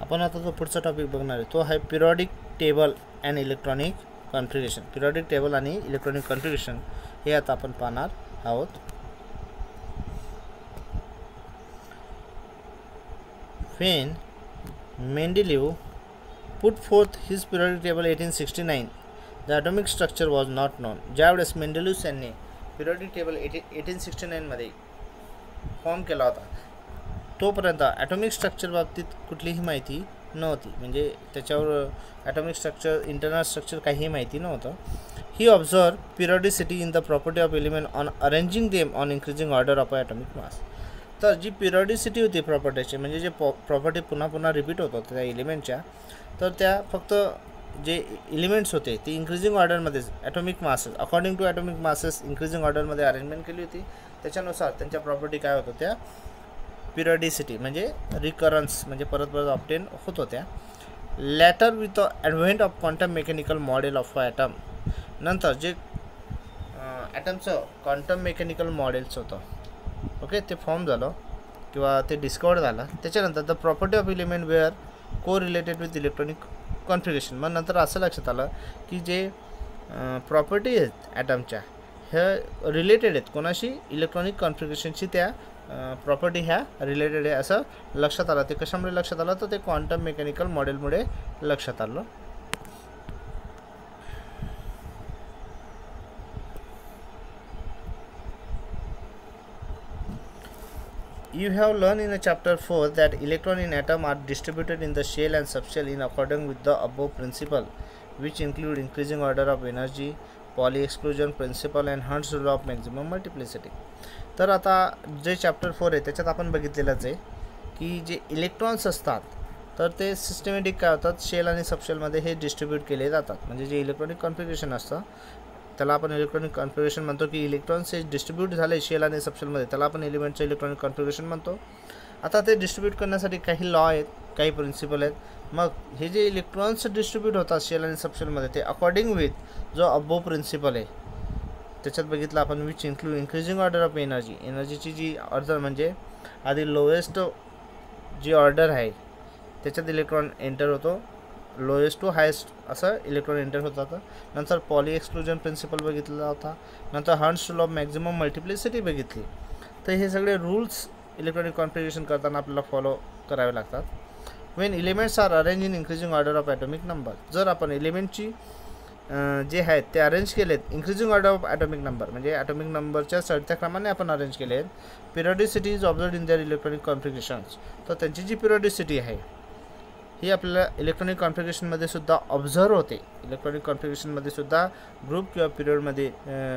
आपण आता जो पुढचा टॉपिक बघणार आहे तो आहे periodic table and electronic configuration. Periodic table आणि इलेक्ट्रॉनिक कॉन्फिगरेशन हे आता आपण पाहणार आहोत. When Mendeleev put forth his periodic table 1869, the atomic structure was not known. ज्यावेळेस मेंडेलिव्ह यांनी पिरियॉडिक टेबल 1869 मध्ये फॉर्म केला होता तोपर्यंत ॲटॉमिक स्ट्रक्चर बाबतीत कुठलीही माहिती नव्हती. म्हणजे त्याच्यावर ॲटॉमिक स्ट्रक्चर, इंटरनल स्ट्रक्चर काहीही माहिती नव्हतं. He observe periodicity in the property of element on arranging them on increasing order of atomic mass. तर जी पिरियॉडिसिटी होती प्रॉपर्टीची, म्हणजे जे प्रॉपर्टी पुन्हा पुन्हा रिपीट होत होत्या त्या एलिमेंटच्या, तर त्या फक्त जे एलिमेंट्स होते ते इन्क्रीजिंग ऑर्डरमध्येच atomic masses, according to atomic masses increasing ऑर्डरमध्ये अरेंजमेंट केली होती. त्याच्यानुसार त्यांच्या प्रॉपर्टी काय होत होत्या, पिरियॉडिसिटी म्हणजे रिकरन्स, म्हणजे परत परत ऑब्टेन होत होत्या. Later with the advent of quantum mechanical model of atom, नंतर जे ॲटमचं क्वांटम मेकॅनिकल मॉडेल्स होतं, ओके, ते फॉर्म झालं किंवा ते डिस्कवर झालं. त्याच्यानंतर the property of element were correlated with electronic configuration. मग नंतर असं लक्षात आलं की जे प्रॉपर्टी आहेत ॲटमच्या ह्या रिलेटेड आहेत कोणाशी, इलेक्ट्रॉनिक कॉन्फिगरेशनशी त्या प्रॉपर्टी ह्या रिलेटेड आहे असं लक्षात आलं. ते कशामुळे लक्षात आलं, तर ते क्वांटम मेकॅनिकल मॉडेलमुळे लक्षात आलं. You have learned in chapter 4 that electrons in atom are distributed in the shell and subshell in accordance with the above principle, which include increasing order of energy, Pauli exclusion principle and Hund's rule of maximum multiplicity. तर आता जे chapter 4 आहे त्याच्यात आपण बघितलेलंच आहे की जे electrons असतात तर ते सिस्टमॅटिक काय होतात, शेल आणि सबशेलमध्ये हे डिस्ट्रीब्यूट केले जातात. म्हणजे जे इलेक्ट्रॉनिक कॉन्फिगरेशन असतं त्याला आपण इलेक्ट्रॉनिक कॉन्फिगरेशन म्हणतो. की इलेक्ट्रॉन्स हे डिस्ट्रीब्यूट झाले शेल आणि सबशेलमध्ये, त्याला आपण एलिमेंटचं इलेक्ट्रॉनिक कॉन्फिगरेशन म्हणतो. आता ते डिस्ट्रीब्यूट करण्यासाठी काही लॉ आहेत, काही प्रिन्सिपल आहेत. मग हे जे इलेक्ट्रॉन्स डिस्ट्रीब्यूट होतात शेल आणि सबशेलमध्ये ते अकॉर्डिंग विथ जो अबो प्रिन्सिपल आहे त्याच्यात बघितलं आपण, which include increasing order of energy. एनर्जीची जी ऑर्डर म्हणजे आधी लोएस्ट जी ऑर्डर आहे त्याच्यात इलेक्ट्रॉन एंटर होतो, लोएस्ट टू हायेस्ट असं इलेक्ट्रॉन एंटर होत जातं. नंतर पॉली एक्सक्लुजन प्रिन्सिपल बघितला होता. नंतर Hund's rule of maximum multiplicity बघितली. तर हे सगळे रूल्स इलेक्ट्रॉनिक कॉन्फिगरेशन करताना आपल्याला फॉलो करावे लागतात. When elements are arrange in increasing order of atomic number, जर आपण एलिमेंटची जे आहेत ते अरेंज केलेत increasing order of atomic number, म्हणजे ॲटॉमिक नंबरच्या चढत्या क्रमाने आपण अरेंज केले आहेत. Periodicity is observed in their electronic configurations, तर त्यांची जी पिरियॉडिसिटी आहे ही आपल्याला इलेक्ट्रॉनिक कॉन्फिगरेशनमध्ये सुद्धा ऑब्झर्व होते. इलेक्ट्रॉनिक कॉन्फिगरेशनमध्ये सुद्धा ग्रुप किंवा पिरियडमध्ये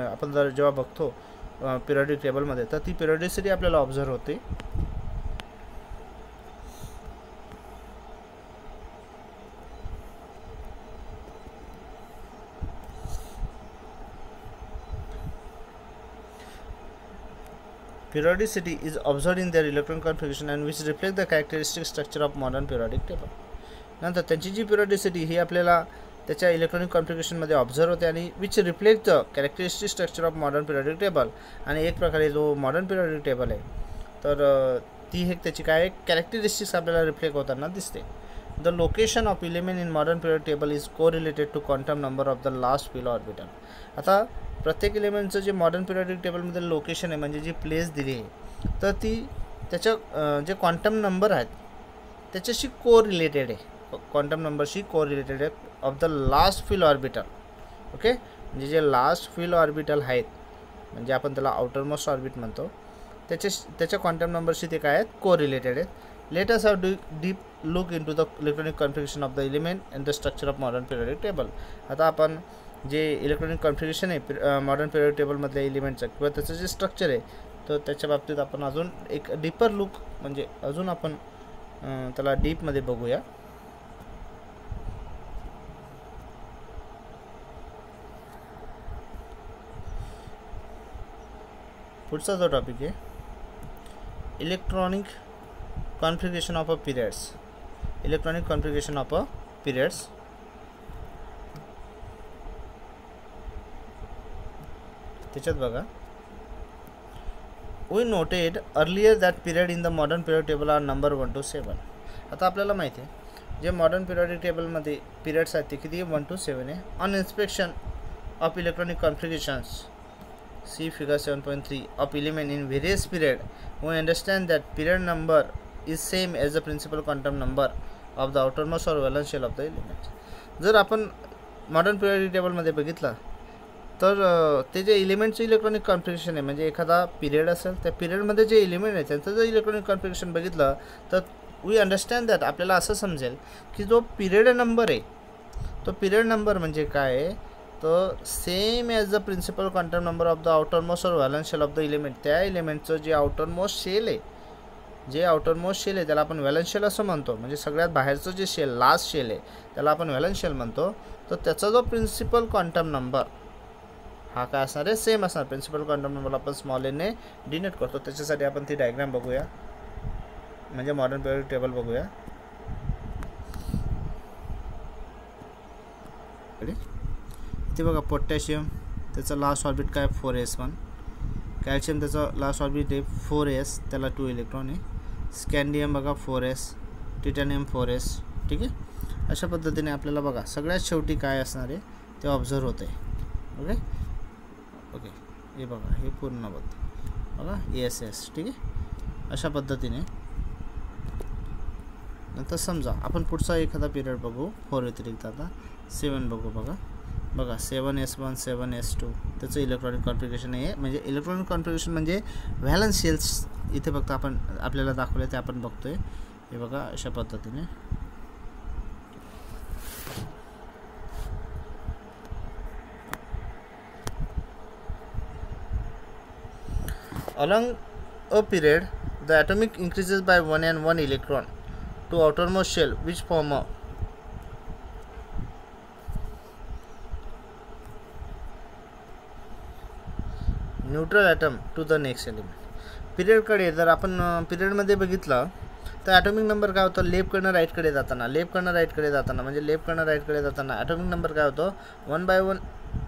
आपण जर जेव्हा बघतो पिरियॉडिक टेबलमध्ये तर ती पिरियॉडिसिटी आपल्याला ऑब्झर्व होते. Periodicity is observed in their electronic configuration and which reflect the characteristic structure of modern periodic table. नंतर त्यांची जी पिरियॉडिसिटी ही आपल्याला त्याच्या इलेक्ट्रॉनिक कॉन्फिगरेशनमध्ये ऑब्झर्व होते आणि which reflect the characteristic structure of modern periodic table. आणि एक प्रकारे जो मॉडर्न पिरियॉडिक टेबल आहे तर ती एक त्याची काय कॅरेक्टरिस्टिक्स आपल्याला रिफ्लेक्ट होताना दिसते. The location of element in modern periodic table is correlated to quantum number of the last filled orbital. आता प्रत्येक एलिमेंटचं जे मॉडर्न पिरियॉडिक टेबलमध्ये लोकेशन आहे म्हणजे जी प्लेस दिली आहे तर ती त्याच्या जे क्वांटम नंबर आहेत त्याच्याशी को रिलेटेड आहे, क्वांटम नंबरशी को रिलेटेड आहे of the last fill orbital. Okay, म्हणजे जे लास्ट फिल ऑर्बिटल आहेत म्हणजे आपण त्याला आउटरमोस्ट ऑर्बिट म्हणतो त्याच्या क्वांटम नंबरशी ते काय आहेत, को रिलेटेड आहेत. Let us have deep look into the electronic configuration of the element and the structure of modern periodic table. आता आपण जे इलेक्ट्रॉनिक कॉन्फिगरेशन आहे मॉडर्न पिरियॉडिक टेबलमधल्या एलिमेंटचं किंवा त्याचं जे स्ट्रक्चर आहे तर त्याच्या बाबतीत आपण अजून एक डीपर लुक म्हणजे अजून आपण त्याला डीपमध्ये बघूया. पुढचा जो टॉपिक आहे electronic configuration of a periods. Electronic configuration of a periods. त्याच्यात बघा, we noted earlier that period in the modern period table are number 1 to 7. आता आपल्याला माहिती आहे जे मॉडर्न पिरियडिक टेबलमध्ये पिरियड्स आहेत ते किती 1 to 7 आहे. On inspection of electronic configurations see figure 7.3 of element in various period, we understand that period number is same as the principal quantum number of the outermost or valence shell of the element. जर आपण modern periodic टेबलमध्ये बघितलं तर ते जे एलिमेंटचे electronic configuration आहे, म्हणजे एखादा पिरियड असेल त्या पिरियडमध्ये जे एलिमेंट आहे त्यांचं जर इलेक्ट्रॉनिक कॉन्फिगरेशन बघितलं तर वी अंडरस्टँड दॅट आपल्याला असं समजेल की जो पिरियड नंबर आहे तो पिरियड नंबर म्हणजे काय आहे, तर same as the principal quantum number of the outermost or valence shell of the element. त्या एलिमेंटचं जे आउटरमोस्ट शेल आहे, जे आउटरमोस्ट शेल आहे त्याला आपण व्हॅलन्स शेल असं म्हणतो. म्हणजे सगळ्यात बाहेरचं जे शेल, लास्ट शेल आहे त्याला आपण व्हॅलन्स शेल म्हणतो. तर त्याचा जो प्रिन्सिपल क्वांटम नंबर हा काय असणार आहे, सेम असणार. प्रिन्सिपल क्वांटम नंबर आपण स्मॉल एने डिनोट करतो. त्याच्यासाठी आपण ती डायग्राम बघूया, म्हणजे मॉडर्न पिरियडिक टेबल बघूया. इथे बघा पोटॅशियम त्याचा लास्ट ऑर्बिट काय 4s1, कॅल्शियम त्याचा लास्ट ऑर्बिट आहे 4s, त्याला 2 इलेक्ट्रॉन आहे. स्कॅन्डियम बघा 4s, टिटॅनियम 4s. ठीक आहे, अशा पद्धतीने आपल्याला बघा सगळ्यात शेवटी काय असणार आहे ते ऑब्झर्व होते. ओके ओके, हे बघा हे पूर्ण बघा ASS. ठीक आहे, अशा पद्धतीने. नंतर समजा आपण पुढचा एखादा पिरियड बघू 4 व्यतिरिक्त, आता 7 बघू. बघा 7s1 7s2 त्याचं इलेक्ट्रॉनिक कॉन्फिगरेशन आहे. म्हणजे इलेक्ट्रॉनिक कॉन्फिगरेशन म्हणजे व्हॅलन्स शेल्स इथे फक्त आपण आपल्याला दाखवले ते आपण बघतोय. हे बघा अशा पद्धतीने. Along a period, the atomic increases by 1 and 1 electron to outermost shell, which form a neutral atom to the next element. पिरियडकडे जर आपण पिरियडमध्ये बघितलं तर ॲटॉमिक नंबर काय होतं, लेफ्टकडनं राईटकडे जाताना, लेफ्टकडनं राईटकडे जाताना, म्हणजे लेफ्टकडनं राईटकडे जाताना ॲटॉमिक नंबर काय होतं 1 by 1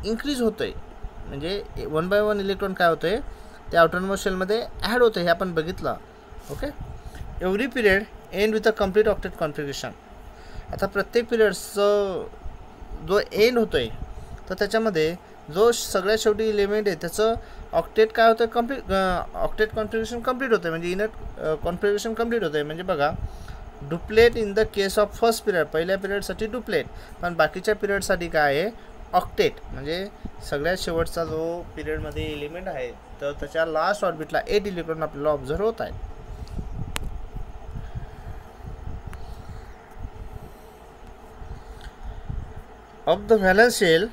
इन्क्रीज होतं आहे. म्हणजे 1 by 1 इलेक्ट्रॉन काय होतं आहे ते आउटरमोस्ट शेलमध्ये ॲड होतं, हे आपण बघितलं. Okay, every period end with a complete octet configuration. आता प्रत्येक पिरियड्सचं जो एंड होतो आहे तर त्याच्यामध्ये जो सगळ्यात शेवटी एलिमेंट आहे त्याचं ऑक्टेट काय होतं, कम्प्लीट ऑक्टेट कॉन्फिगरेशन कंप्लीट होतं आहे. म्हणजे इनर कॉन्फिगरेशन कंप्लीट होतं आहे. म्हणजे बघा duplet in the case of first period, पहिल्या पिरियडसाठी डुप्लेट, पण बाकीच्या पिरियडसाठी काय आहे ऑक्टेट. म्हणजे सगळ्यात शेवटचा जो पिरियडमध्ये एलिमेंट आहे तर त्याच्या लास्ट ऑर्बिटला 8 इलेक्ट्रॉन आपल्याला ऑब्झर्व होत आहेत. Of the valence shell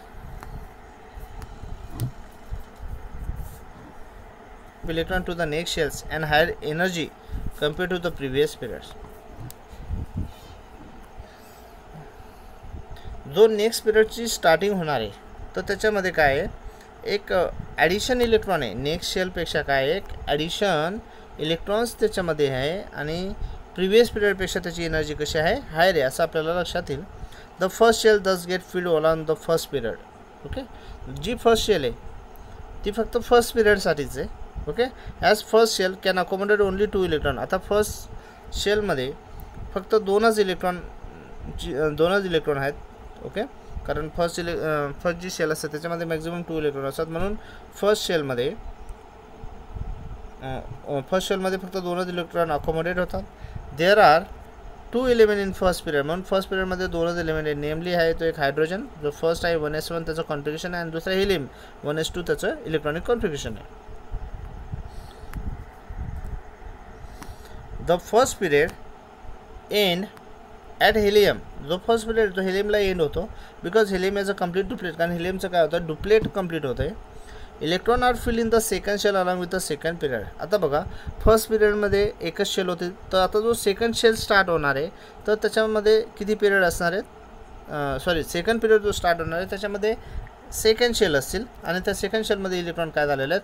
electron to the next shells and higher energy compared to the previous periods. जो नेक्स्ट पिरियडची स्टार्टिंग होणार आहे तर त्याच्यामध्ये काय आहे, एक ॲडिशन इलेक्ट्रॉन आहे. नेक्स्ट शेलपेक्षा काय आहे, एक ॲडिशन इलेक्ट्रॉन्स त्याच्यामध्ये आहे आणि प्रिव्हियस पिरियडपेक्षा त्याची एनर्जी कशी आहे, हायर आहे, असं आपल्याला लक्षात येईल. The first shell thus get filled on the first period. Okay, जी फर्स्ट शेल आहे ती फक्त फर्स्ट पिरियडसाठीच आहे. Okay, as first shell can accommodate only 2 electron. आता फर्स्ट शेलमध्ये फक्त दोनच इलेक्ट्रॉन आहेत. ओके, कारण फर्स्ट जी शेल असते त्याच्यामध्ये मॅक्झिमम 2 इलेक्ट्रॉन असतात, म्हणून फर्स्ट शेलमध्ये फक्त 2च इलेक्ट्रॉन अकोमोडेट होतात. There are 2 element in first period, म्हणून फर्स्ट पिरियडमध्ये 2च एलिमेंट आहे. नेमली आहे तो एक हायड्रोजन, जो फर्स्ट आहे 1s1 त्याचं कॉन्फिगरेशन आहे, आणि दुसरा हिलियम 1s2 त्याचं इलेक्ट्रॉनिक कॉन्फिगरेशन आहे. The first period end at helium. जो फर्स्ट पिरियड तो हेलियमला एंड होतो, because helium is a complete duplet. कारण हेलियमचं काय होतं, डुप्लेट कंप्लीट होतं आहे. Electron are fill in the second shell along with the second period. आता बघा फर्स्ट पिरियडमध्ये एकच शेल होते, तर आता जो सेकंड शेल स्टार्ट होणार आहे तर त्याच्यामध्ये किती पिरियड असणार आहेत, सेकंड पिरियड जो स्टार्ट होणार आहे त्याच्यामध्ये सेकंड शेल असतील, आणि त्या सेकंड शेलमध्ये इलेक्ट्रॉन काय झालेले आहेत,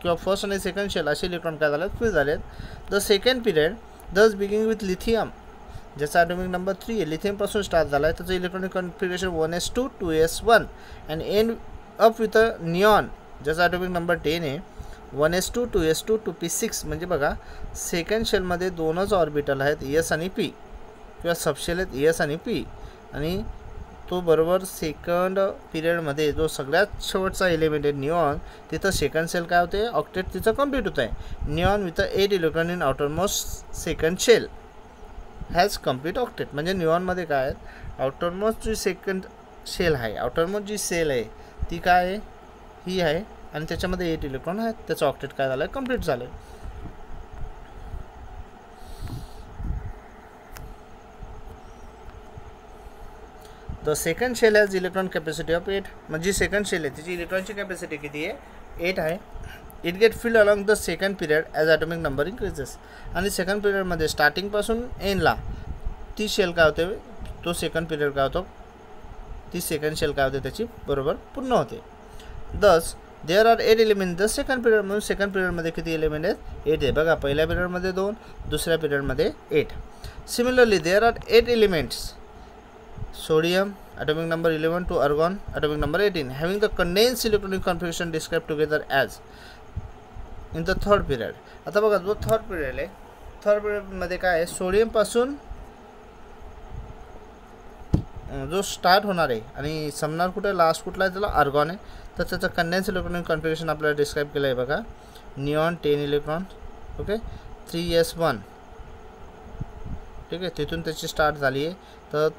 किंवा फर्स्ट आणि सेकंड शेल असे इलेक्ट्रॉन काय झाले आहेत, फिल झाले आहेत. द सेकंड पिरियड दस बिगिंग विथ लिथियम, ज्याचा ॲटॉमिक नंबर 3 आहे, लिथियमपासून स्टार्ट झाला आहे. त्याचं electronic configuration 1s2 2s1 and end up with a neon, ज्याचा ॲटॉमिक नंबर 10 आहे, 1s2 2s2 2p6. म्हणजे बघा सेकंड शेलमध्ये 2च ऑर्बिटल आहेत, S आणि P. किंवा सबशेल आहेत एस आणि पी, आणि तो बरोबर सेकंड पिरियडमध्ये जो सगळ्यात शेवटचा एलिमेंट आहे निऑन, तिथं सेकंड शेल काय होते, ऑक्टेट तिचं कम्प्लीट होत आहे. Neon with 8 electron in outermost second shell has complete octet. म्हणजे निऑनमध्ये काय आहे, आउटरमोस्ट जी सेकंड शेल आहे, आउटरमोस्ट जी सेल आहे ती काय आहे, ही आहे, आणि त्याच्यामध्ये 8 इलेक्ट्रॉन आहेत, त्याचं ऑक्टेट काय झालं आहे, कम्प्लीट झालं आहे. The second shell has electron capacity of 8. म्हणजे सेकंड शेल आहे त्याची इलेक्ट्रॉनची कॅपॅसिटी किती आहे, 8 आहे. It get field along the second period as atomic number increases. आणि सेकंड पिरियडमध्ये स्टार्टिंगपासून एंडला ती शेल काय होते, तो सेकंड पिरियड काय होतो, ती सेकंड शेल काय होते त्याची बरोबर पूर्ण होते. Thus there are 8 element the second period. म्हणून सेकंड पिरियडमध्ये किती एलिमेंट आहेत, 8 आहे. बघा पहिल्या पिरियडमध्ये 2, दुसऱ्या पिरियडमध्ये 8. Similarly there are 8 elements sodium atomic number 11 to argon atomic number 18 having the condensed electronic configuration described together as in the third period. आता बघा जो थर्ड पिरियड आहे, थर्ड पिरियडमध्ये काय आहे, सोडियमपासून जो स्टार्ट होणार आहे आणि संपणार कुठे, लास्ट कुठला आहे, त्याला आर्गॉन आहे. तर त्याचं कंडेन्स इलेक्ट्रॉनिक कॉन्फिगरेशन आपल्याला डिस्क्राईब केलं आहे. बघा निऑन 10 इलेक्ट्रॉन, ओके, 3s1, ठीक आहे, तिथून त्याची स्टार्ट झाली आहे. तर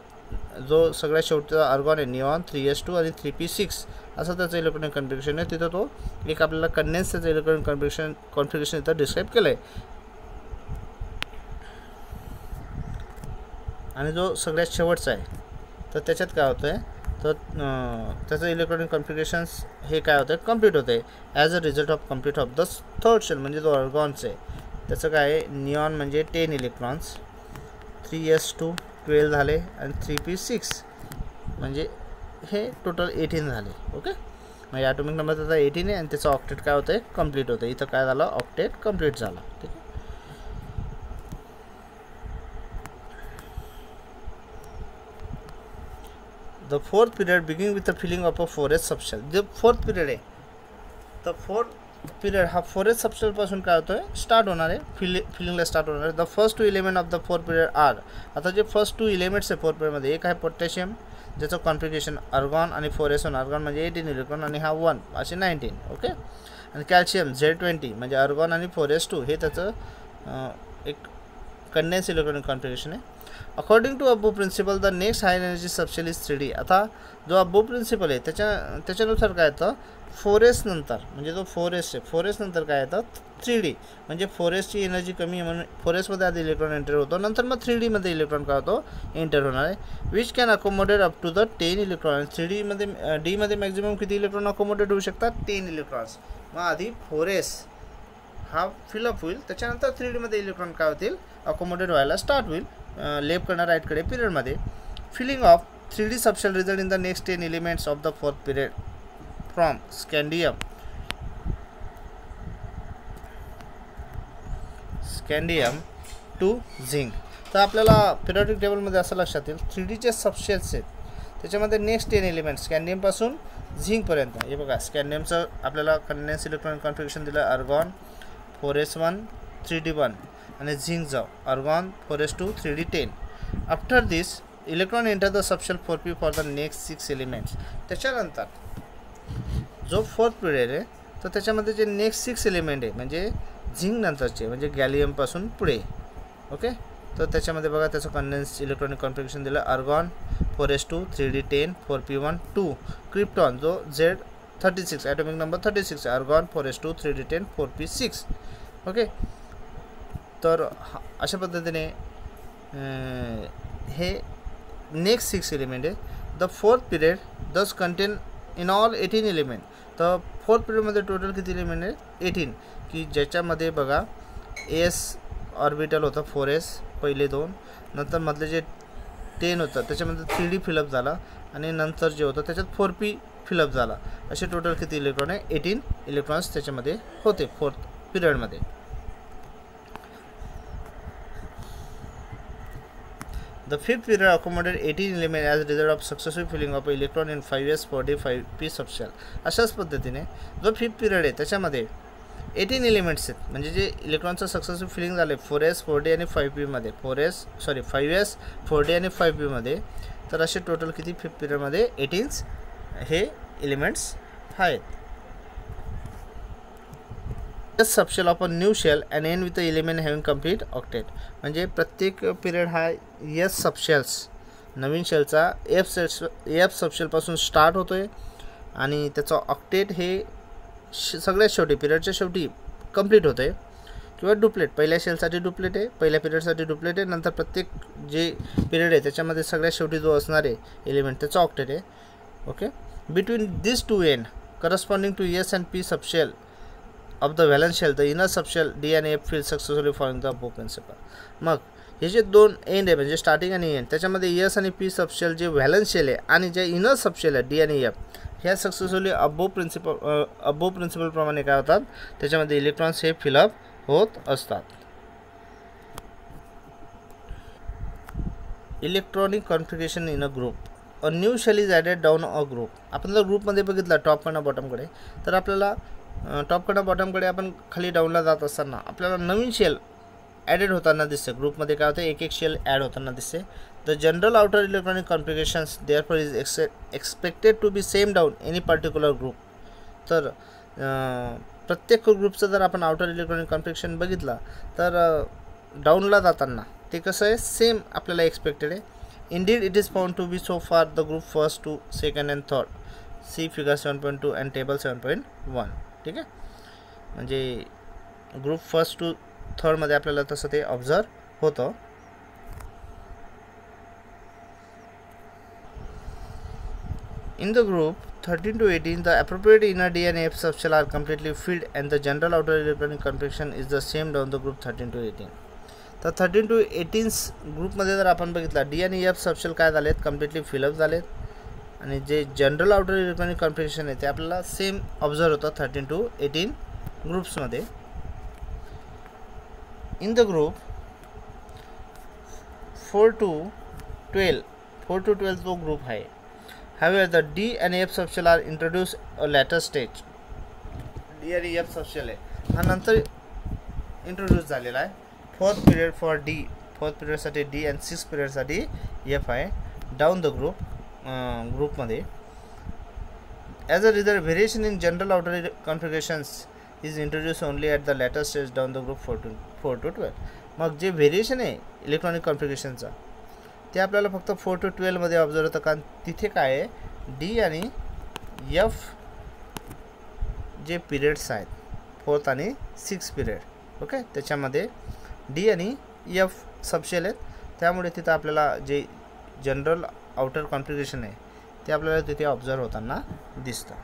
जो सगळ्यात शेवटचा आर्गॉन आहे निऑन 3s2 आणि 3p6 असं त्याचं इलेक्ट्रॉनिक कॉन्फिगरेशन आहे. तिथं तो एक आपल्याला कंडेन्स त्याचं इलेक्ट्रॉनिक कॉन्फिगरेशन इथं डिस्क्राईब केलं आहे. आणि जो सगळ्यात शेवटचा आहे तर त्याच्यात काय होतं आहे, तर त्याचं इलेक्ट्रॉनिक कॉन्फिगरेशन्स हे काय होतं आहे, कम्प्लीट होतं आहे as a result of complete of the third shell. म्हणजे जो आर्गॉनचं आहे त्याचं काय आहे, निऑन म्हणजे 10 इलेक्ट्रॉन्स, 3s2 12 झाले, आणि 3p6 म्हणजे हे टोटल 18 झाले. ओके, म्हणजे ॲटॉमिक नंबर त्याचा 18 आहे आणि त्याचं ऑक्टेट काय होतं आहे, कम्प्लीट होतं. इथं काय झालं, ऑक्टेट कम्प्लीट झाला. ठीक आहे. The fourth period begin with the filling of a 4s subshell. जो फोर्थ पिरियड आहे तर फोर्थ पिरियड हा 4s सबशेलपासून काय होतो आहे, स्टार्ट होणार आहे, फिलिंगला स्टार्ट होणार आहे. The first 2 element of the fourth period are. आता जे फर्स्ट 2 एलिमेंट्स आहे फोर्थ पिरियडमध्ये, एक आहे पोटॅशियम ज्याचं कॉन्फिगरेशन आर्गॉन आणि 4s1, आर्गॉन म्हणजे 18 इलेक्ट्रॉन आणि हा 1 असे 19. ओके, आणि कॅल्शियम Z20 म्हणजे आर्गॉन आणि 4s2 हे त्याचं एक कंडेन्स इलेक्ट्रॉनिक कॉन्फिगरेशन आहे. According to aufbau principle the next high energy subshell is 3D. आता जो अब्बो प्रिन्सिपल आहे त्याच्यानुसार काय येतं, 4s नंतर म्हणजे जो 4s आहे, 4s नंतर काय येतं 3D. म्हणजे 4sची एनर्जी कमी आहे म्हणून 4sमध्ये आधी इलेक्ट्रॉन एंटर होतो, नंतर मग 3Dमध्ये इलेक्ट्रॉन काय होतो, एंटर होणार आहे. Which can accommodate up to the 10 electron. 3Dमध्ये डीमध्ये मॅक्झिमम किती इलेक्ट्रॉन अकोमोडेट होऊ शकतात, 10 इलेक्ट्रॉन्स. मग आधी 4s हा फिलअप होईल, त्याच्यानंतर 3Dमध्ये इलेक्ट्रॉन काय होतील, अकोमोडेट व्हायला स्टार्ट होईल लेफ्ट कडनं राईट कडे पिरियडमध्ये. Filling of 3D subshell result in the next 10 elements of the fourth period from scandium to zinc. तर आपल्याला पिरियडिक टेबलमध्ये असं लक्षात येईल 3Dचे सबशेल्स आहेत त्याच्यामध्ये नेक्स्ट 10 एलिमेंट स्कॅन्डियमपासून झिंकपर्यंत. हे बघा स्कॅन्डियमचं आपल्याला कंडेन्स इलेक्ट्रॉनिक कॉन्फिगरेशन दिलं, आर्गॉन 4s1 3d1 आणि झिंक जाव argon 4s2 3d10. After this electron enter the subshell 4p for the next 6 elements. त्याच्यानंतर जो फोर्थ पिरियड आहे तर त्याच्यामध्ये जे नेक्स्ट 6 एलिमेंट आहे म्हणजे झिंक नंतरचे म्हणजे गॅलियमपासून पुढे. ओके, तर त्याच्यामध्ये बघा त्याचं कंडेन्स इलेक्ट्रॉनिक कॉन्फिगरेशन दिलं, argon 4s2 3d10 4p1 2. Krypton जो Z36 atomic number 36 argon 4s2 3d10 4p6. Okay, तर अशा पद्धतीने हे नेक्स्ट 6 एलिमेंट आहे. द फोर्थ पिरियड दस कंटेन इन ऑल 18 एलिमेंट. तर फोर्थ पिरियडमध्ये टोटल किती एलिमेंट आहे, 18, की ज्याच्यामध्ये बघा एस ऑर्बिटल होतं 4s पहिले 2, नंतर मधले जे 10 होतं त्याच्यामध्ये 3D फिलअप झाला आणि नंतर जे होतं त्याच्यात 4p फिलअप झाला. असे टोटल किती इलेक्ट्रॉन आहे, 18 इलेक्ट्रॉन्स त्याच्यामध्ये होते फोर्थ पिरियडमध्ये. The fifth period accommodated 18 elements as a result of successive filling of electron in 5s 4d 5p subshell. अशाच पद्धतीने जो फिफ्थ पिरियड आहे त्याच्यामध्ये 18 एलिमेंट्स आहेत, म्हणजे जे इलेक्ट्रॉनचं सक्सेसिव्ह फिलिंग झाले 4s 4d आणि 5p मध्ये 5s 4d आणि 5p मध्ये. तर असे टोटल किती फिफ्थ पिरियडमध्ये 18 हे एलिमेंट्स आहेत. Subshell of a new shell and end with a element having complete octet. म्हणजे प्रत्येक पिरियड हा एस सबशेल्स नवीन शेलचा एफ सबशेलपासून स्टार्ट होतो आहे आणि त्याचं ऑक्टेट हे सगळ्यात शेवटी पिरियडच्या शेवटी कंप्लीट होतं आहे. किंवा डुप्लेट, पहिल्या शेलसाठी डुप्लेट आहे, पहिल्या पिरियडसाठी डुप्लेट आहे, नंतर प्रत्येक जे पिरियड आहे त्याच्यामध्ये सगळ्यात शेवटी जो असणार आहे एलिमेंट त्याचा ऑक्टेट आहे. Okay. Between this two and corresponding to S and P subshell of the valence shell, the inner subshell D and F fill successfully following the above principle. मग हे जे दोन एंड आहे म्हणजे स्टार्टिंग आणि end त्याच्यामध्ये S आणि P subshell जे व्हॅलन्स शेल आहे आणि जे इनर सबशेल आहे डी आणि एफ ह्या सक्सेसफुली अबोव प्रिन्सिपल प्रमाणे काय होतात त्याच्यामध्ये इलेक्ट्रॉन्स हे फिलअप होत असतात. Electronic configuration in a group. A new shell is added down a group. आपण जर ग्रुपमध्ये बघितला टॉपकडनं बॉटमकडे तर आपल्याला टॉपकडं बॉटमकडे आपण खाली डाऊनला जात असताना आपल्याला नवीन शेल ॲडेड होताना दिसते. ग्रुपमध्ये काय होतं एक शेल ॲड होताना दिसते. The general outer electronic configurations therefore is expected to be same down any particular group. तर प्रत्येक ग्रुपचं जर आपण आउटर इलेक्ट्रॉनिक कॉन्फिगरेशन बघितला तर डाऊनला जाताना ते कसं आहे सेम आपल्याला एक्सपेक्टेड आहे. Indeed it is found to be so far the group first to second and third. See figure 7.2 and table 7.1. ठीक आहे. म्हणजे ग्रुप फर्स्ट टू थर्डमध्ये आपल्याला तसं ते ऑब्झर्व होतं. In the group 13 to 18 the appropriate inner D and F subshell are completely filled and the general outer electronic configuration is the same down the group 13 to 18. तर 13 to 18 ग्रुपमध्ये जर आपण बघितला D आणि एफ सबशेल काय झालेत completely fill up झालेत आणि जे जनरल आउटर इलेक्ट्रॉनिक कॉन्फिगरेशन आहे ते आपल्याला सेम ऑब्झर्व होतं 13 to 18 ग्रुप्समध्ये. इन द ग्रुप 4 to 12 जो ग्रुप आहे. However, the D and F subshell are introduced a later stage. D आणि F subshell आहे हा नंतर इंट्रोड्यूस झालेला आहे. Fourth period for d, fourth पिरियडसाठी डी आणि सिक्स पिरियडसाठी एफ आहे डाऊन द ग्रुपमध्ये. As a result variation in general outer configurations is introduce only at the later stage down the group 4 to 12. मग जे व्हेरिएशन आहे इलेक्ट्रॉनिक कॉन्फिगरेशनचा ते आपल्याला फक्त 4 to 12 मध्ये ऑब्झर्व होतं कारण तिथे काय आहे डी आणि एफ जे पिरियड्स आहेत फोर्थ आणि सिक्स पिरियड. ओके. त्याच्यामध्ये डी आणि एफ सबशेल आहेत त्यामुळे तिथं आपल्याला जे जनरल आउटर कॉन्फिगरेशन आहे ते आपल्याला तिथे ऑब्झर्व होताना दिसतं.